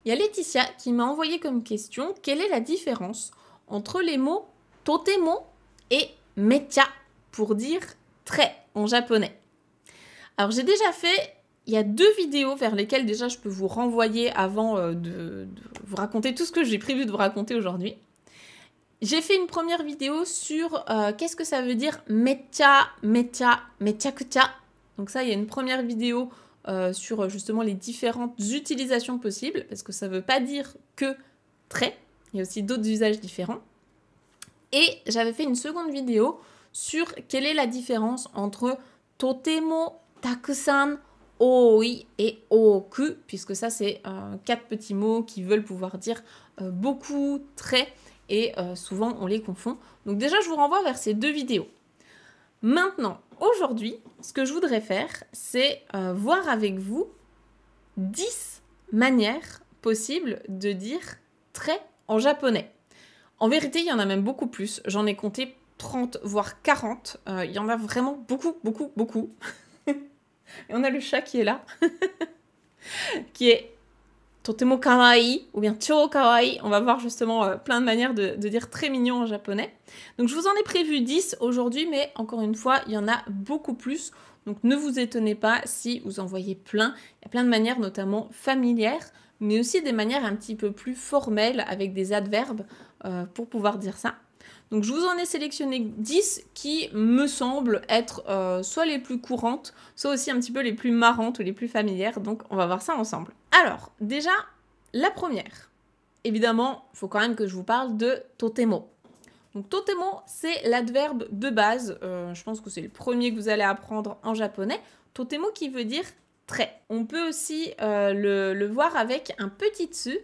Il y a Laetitia qui m'a envoyé comme question quelle est la différence entre les mots totemo et mecha pour dire très en japonais. Alors j'ai déjà fait, il y a 2 vidéos vers lesquelles déjà je peux vous renvoyer avant de vous raconter tout ce que j'ai prévu de vous raconter aujourd'hui. J'ai fait une première vidéo sur qu'est-ce que ça veut dire mecha, mecha, mechakucha. Donc ça, il y a une première vidéo sur justement les différentes utilisations possibles, parce que ça ne veut pas dire que très, il y a aussi d'autres usages différents. Et j'avais fait une seconde vidéo sur quelle est la différence entre totemo, takusan, oi et oku, puisque ça c'est 4 petits mots qui veulent pouvoir dire beaucoup, très, et souvent on les confond. Donc déjà je vous renvoie vers ces 2 vidéos. Maintenant, aujourd'hui, ce que je voudrais faire, c'est voir avec vous 10 manières possibles de dire très en japonais. En vérité, il y en a même beaucoup plus. J'en ai compté 30, voire 40. Il y en a vraiment beaucoup, beaucoup, beaucoup. Et on a le chat qui est là, qui est totemo kawaii, ou bien chou kawaii. On va voir justement plein de manières de dire très mignon en japonais. Donc je vous en ai prévu 10 aujourd'hui, mais encore une fois, il y en a beaucoup plus. Donc ne vous étonnez pas si vous en voyez plein. Il y a plein de manières, notamment familières, mais aussi des manières un petit peu plus formelles, avec des adverbes, pour pouvoir dire ça. Donc je vous en ai sélectionné 10 qui me semblent être soit les plus courantes, soit aussi un petit peu les plus marrantes ou les plus familières. Donc on va voir ça ensemble. Alors, déjà, la première. Évidemment, il faut quand même que je vous parle de totemo. Donc totemo, c'est l'adverbe de base. Je pense que c'est le premier que vous allez apprendre en japonais. Totemo qui veut dire très. On peut aussi le voir avec un petit tsu.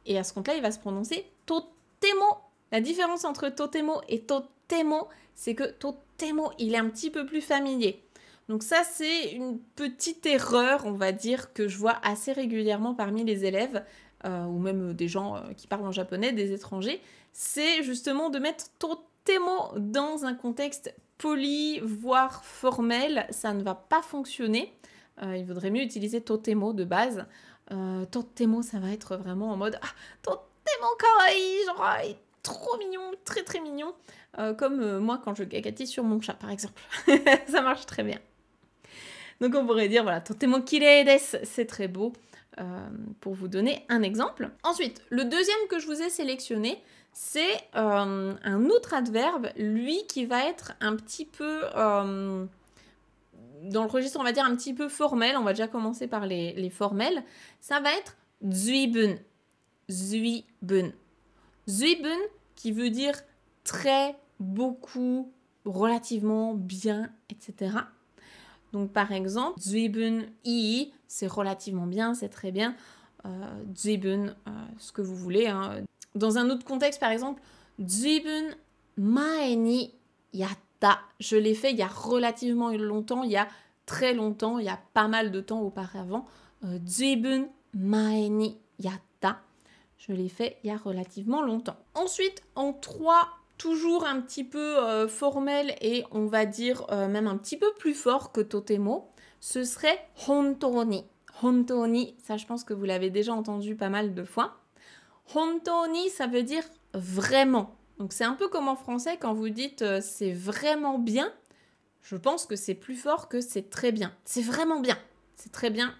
Et à ce compte-là, il va se prononcer totemo. La différence entre totemo et totemo, c'est que totemo, il est un petit peu plus familier. Donc ça, c'est une petite erreur, on va dire, que je vois assez régulièrement parmi les élèves, ou même des gens qui parlent en japonais, des étrangers. C'est justement de mettre totemo dans un contexte poli, voire formel. Ça ne va pas fonctionner. Il vaudrait mieux utiliser totemo de base. Totemo, ça va être vraiment en mode totemo kawaii, genre trop mignon, très très mignon, comme moi quand je gagatis sur mon chat par exemple. Ça marche très bien. Donc on pourrait dire voilà, totemo kirei desu, c'est très beau, pour vous donner un exemple. Ensuite, le deuxième que je vous ai sélectionné, c'est un autre adverbe, lui qui va être un petit peu dans le registre, on va dire un petit peu formel. On va déjà commencer par les formels. Ça va être zuibun. Zuibun. Zuibun qui veut dire très, beaucoup, relativement, bien, etc. Donc par exemple, zuibun ii, c'est relativement bien, c'est très bien. Zuibun, ce que vous voulez. Hein. Dans un autre contexte, par exemple, zuibun mae ni yatta. Je l'ai fait il y a relativement longtemps, il y a très longtemps, il y a pas mal de temps auparavant. Zuibun mae ni yatta. Je l'ai fait il y a relativement longtemps. Ensuite, en 3, toujours un petit peu formel et on va dire même un petit peu plus fort que totemo, ce serait hontoni. Hontoni, ça je pense que vous l'avez déjà entendu pas mal de fois. Hontoni, ça veut dire vraiment. Donc c'est un peu comme en français quand vous dites c'est vraiment bien. Je pense que c'est plus fort que c'est très bien. C'est vraiment bien. C'est très bien.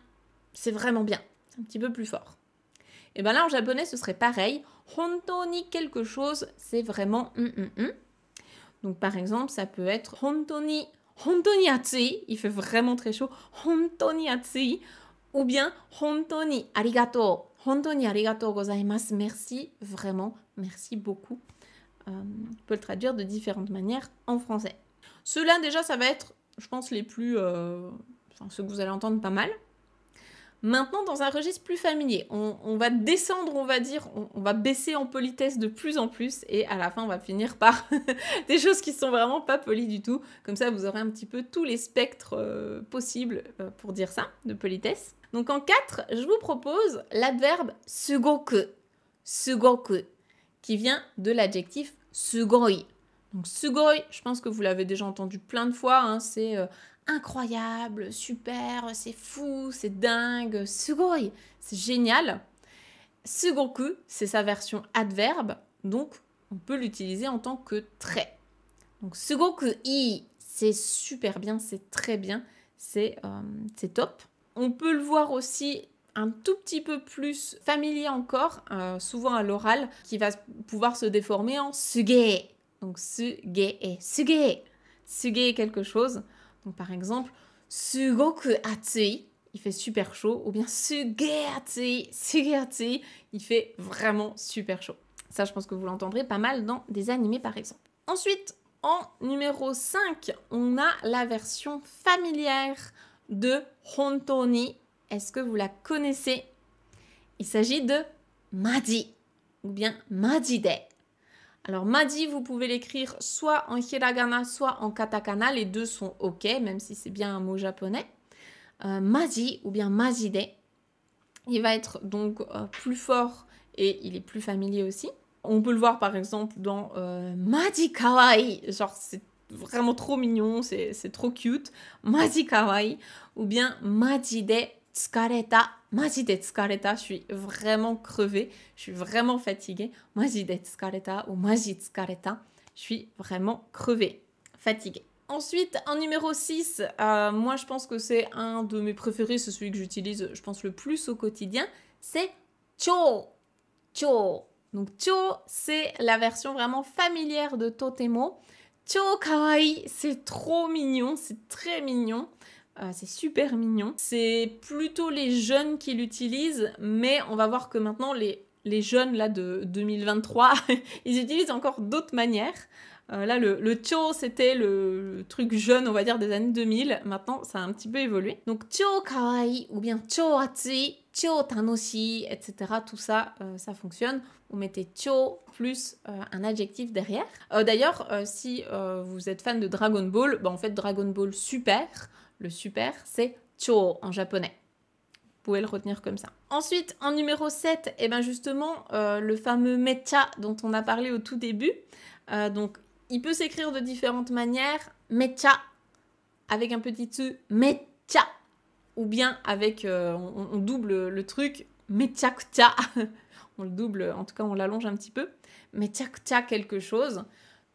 C'est vraiment bien. C'est un petit peu plus fort. Et bien là en japonais ce serait pareil. Hontoni quelque chose, c'est vraiment Donc par exemple ça peut être hontoni atsui, il fait vraiment très chaud. Hontoni atsui. Ou bien hontoni arigato. Hontoni arigato gozaimasu. Merci, vraiment, merci beaucoup. On peut le traduire de différentes manières en français. Ceux-là déjà ça va être, je pense, les plus... ceux que vous allez entendre pas mal. Maintenant, dans un registre plus familier, on va descendre, on va dire, on va baisser en politesse de plus en plus et à la fin, on va finir par des choses qui sont vraiment pas polies du tout. Comme ça, vous aurez un petit peu tous les spectres possibles pour dire ça, de politesse. Donc en 4, je vous propose l'adverbe sugoku. Sugoku, qui vient de l'adjectif sugoi. Donc sugoi, je pense que vous l'avez déjà entendu plein de fois, hein, c'est... incroyable, super, c'est fou, c'est dingue, sugoi, c'est génial. sugoku, c'est sa version adverbe, donc on peut l'utiliser en tant que très. Donc sugoku ii, c'est super bien, c'est très bien, c'est top. On peut le voir aussi un tout petit peu plus familier encore, souvent à l'oral, qui va pouvoir se déformer en suge. Donc suge et suge. Suge est quelque chose. Donc par exemple, sugoku atsui, il fait super chaud, ou bien suge atsui, il fait vraiment super chaud. Ça, je pense que vous l'entendrez pas mal dans des animés par exemple. Ensuite, en numéro 5, on a la version familière de Hontoni. Est-ce que vous la connaissez? Il s'agit de Maji ou bien Majide. Alors Maji, vous pouvez l'écrire soit en hiragana, soit en katakana. Les deux sont ok, même si c'est bien un mot japonais. Maji ou bien Majide. Il va être donc plus fort et il est plus familier aussi. On peut le voir par exemple dans Maji Kawaii, genre c'est vraiment trop mignon, c'est trop cute. Maji Kawaii ou bien Majide Tsukareta. Majide Tsukareta, je suis vraiment crevée, je suis vraiment fatiguée. Majide Tsukareta ou Maji Tsukareta, je suis vraiment crevée, fatiguée. Ensuite, en numéro 6, moi je pense que c'est un de mes préférés, c'est celui que j'utilise, je pense, le plus au quotidien, c'est Cho. Cho. Donc Cho, c'est la version vraiment familière de Totemo. Cho kawaii, c'est trop mignon, c'est très mignon. C'est super mignon. C'est plutôt les jeunes qui l'utilisent, mais on va voir que maintenant, les jeunes là, de 2023, ils utilisent encore d'autres manières. Là, le cho, c'était le truc jeune, on va dire, des années 2000. Maintenant, ça a un petit peu évolué. Donc, cho kawaii ou bien cho atsui, cho tanoshi, etc. Tout ça, ça fonctionne. Vous mettez cho plus un adjectif derrière. D'ailleurs, si vous êtes fan de Dragon Ball, en fait, Dragon Ball Super, le super, c'est cho en japonais. Vous pouvez le retenir comme ça. Ensuite, en numéro 7, et ben justement, le fameux mecha dont on a parlé au tout début. Donc, il peut s'écrire de différentes manières. Mecha, avec un petit tsu, mecha. Ou bien avec, on double le truc, mechakucha. On le double, en tout cas, on l'allonge un petit peu. Mechakucha quelque chose.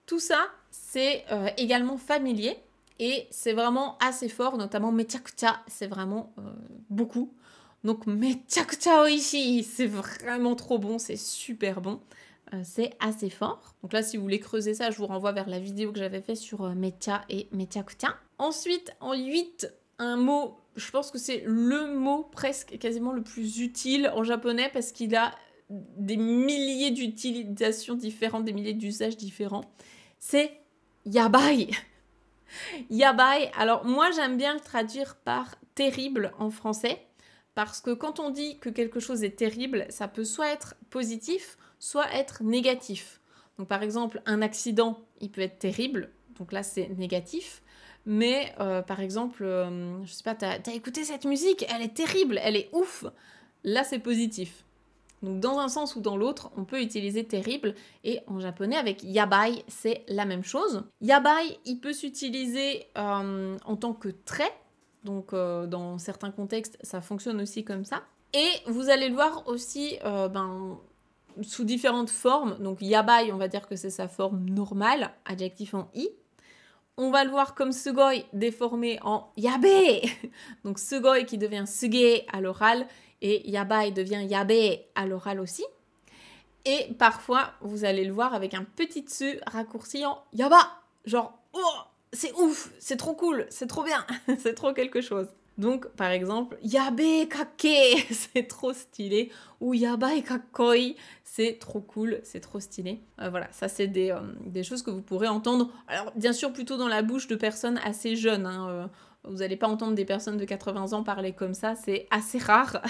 Tout ça, c'est également familier. Et c'est vraiment assez fort, notamment mechakucha, c'est vraiment beaucoup. Donc mechakucha oishi, c'est vraiment trop bon, c'est super bon. C'est assez fort. Donc là, si vous voulez creuser ça, je vous renvoie vers la vidéo que j'avais fait sur mecha et mechakucha. Ensuite, en 8, un mot, je pense que c'est le mot presque quasiment le plus utile en japonais parce qu'il a des milliers d'utilisations différentes, des milliers d'usages différents. C'est yabai. Yabai, alors moi j'aime bien le traduire par terrible en français, parce que quand on dit que quelque chose est terrible, ça peut soit être positif, soit être négatif. Donc par exemple, un accident, il peut être terrible, donc là c'est négatif, mais par exemple, je sais pas, t'as écouté cette musique, elle est terrible, elle est ouf, là c'est positif. Donc dans un sens ou dans l'autre, on peut utiliser terrible, et en japonais avec yabai, c'est la même chose. Yabai, il peut s'utiliser en tant que trait, donc dans certains contextes, ça fonctionne aussi comme ça. Et vous allez le voir aussi sous différentes formes. Donc yabai, on va dire que c'est sa forme normale, adjectif en i. On va le voir comme sugoi déformé en yabe. Donc sugoi qui devient suge à l'oral, et yabai devient yabe à l'oral aussi. Et parfois, vous allez le voir avec un petit tsu raccourci en yaba. Genre, oh, c'est ouf, c'est trop cool, c'est trop bien, c'est trop quelque chose. Donc, par exemple, yabe kake, c'est trop stylé. Ou yabai kakkoi, c'est trop cool, c'est trop stylé. Voilà, ça c'est des choses que vous pourrez entendre. Alors, bien sûr, plutôt dans la bouche de personnes assez jeunes. Vous n'allez pas entendre des personnes de 80 ans parler comme ça, c'est assez rare.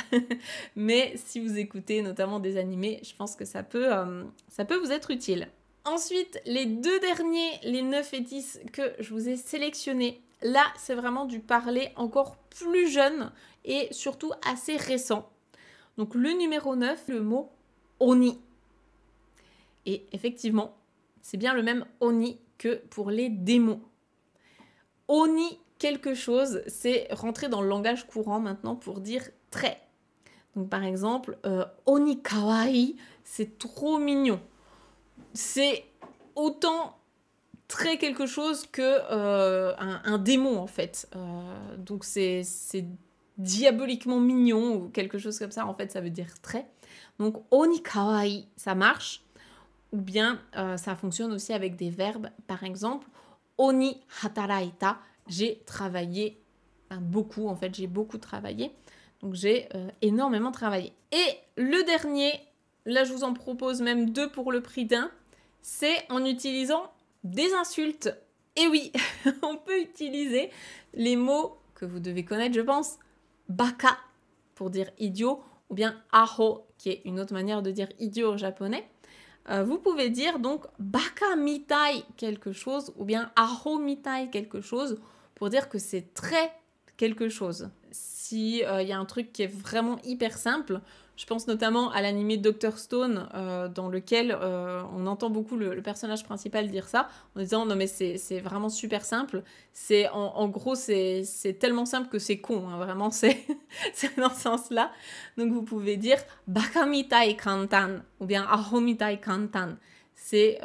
Mais si vous écoutez notamment des animés, je pense que ça peut vous être utile. Ensuite, les deux derniers, les 9 et 10 que je vous ai sélectionnés, là, c'est vraiment du parler encore plus jeune et surtout assez récent. Donc le numéro 9, le mot oni. Et effectivement, c'est bien le même oni que pour les démons. Oni quelque chose, c'est rentrer dans le langage courant maintenant pour dire très. Donc par exemple, oni kawaii, c'est trop mignon. C'est autant très quelque chose que un démon en fait. Donc c'est diaboliquement mignon ou quelque chose comme ça. En fait, ça veut dire très. Donc oni kawaii, ça marche. Ou bien ça fonctionne aussi avec des verbes. Par exemple, oni hataraita, j'ai travaillé beaucoup. En fait, j'ai beaucoup travaillé. Donc j'ai énormément travaillé. Et le dernier, là je vous en propose même 2 pour le prix d'un, c'est en utilisant des insultes. Et oui, on peut utiliser les mots que vous devez connaître, je pense. Baka, pour dire idiot, ou bien aho, qui est une autre manière de dire idiot au japonais. Vous pouvez dire donc baka mitai quelque chose, ou bien aho mitai quelque chose, pour dire que c'est très quelque chose. Si y a un truc qui est vraiment hyper simple, je pense notamment à l'animé Dr Stone, dans lequel on entend beaucoup le personnage principal dire ça, en disant non mais c'est vraiment super simple, en gros c'est tellement simple que c'est con, hein, vraiment c'est dans ce sens-là. Donc vous pouvez dire baka mitai kantan, ou bien aho mitai kantan, c'est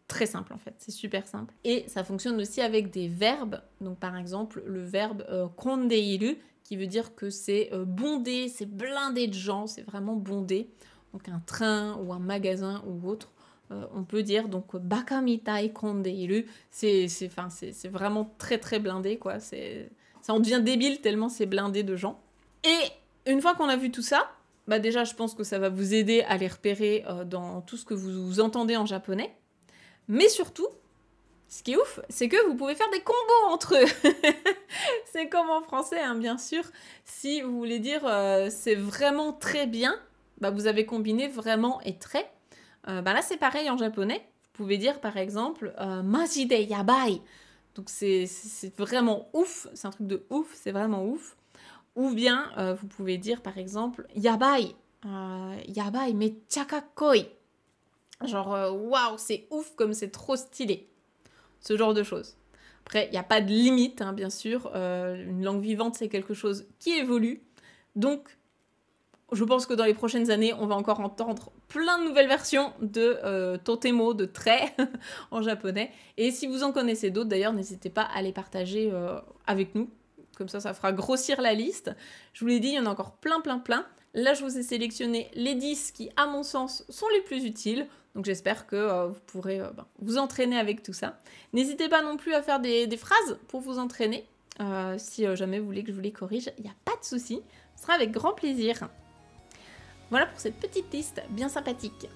très simple en fait, c'est super simple. Et ça fonctionne aussi avec des verbes, donc par exemple le verbe kondeiru, qui veut dire que c'est bondé, c'est blindé de gens, c'est vraiment bondé. Donc un train ou un magasin ou autre, on peut dire donc baka mitai kondeiru, c'est vraiment très très blindé quoi, ça en devient débile tellement c'est blindé de gens. Et une fois qu'on a vu tout ça, bah déjà je pense que ça va vous aider à les repérer dans tout ce que vous entendez en japonais. Mais surtout, ce qui est ouf, c'est que vous pouvez faire des combos entre eux. C'est comme en français, hein, bien sûr. Si vous voulez dire c'est vraiment très bien, bah, vous avez combiné vraiment et très. Bah là, c'est pareil en japonais. Vous pouvez dire par exemple majide yabai. Donc c'est vraiment ouf, c'est un truc de ouf, c'est vraiment ouf. Ou bien vous pouvez dire par exemple yabai, yabai mecha kakkoi. Genre waouh, c'est ouf comme c'est trop stylé. Ce genre de choses. Après, il n'y a pas de limite, hein, bien sûr. Une langue vivante, c'est quelque chose qui évolue. Donc, je pense que dans les prochaines années, on va encore entendre plein de nouvelles versions de totemo, de trait en japonais. Et si vous en connaissez d'autres, d'ailleurs, n'hésitez pas à les partager avec nous. Comme ça fera grossir la liste. Je vous l'ai dit, il y en a encore plein, plein, plein. Là, je vous ai sélectionné les 10 qui, à mon sens, sont les plus utiles. Donc j'espère que vous pourrez vous entraîner avec tout ça. N'hésitez pas non plus à faire des phrases pour vous entraîner. Si jamais vous voulez que je vous les corrige, il n'y a pas de souci. Ce sera avec grand plaisir. Voilà pour cette petite liste bien sympathique.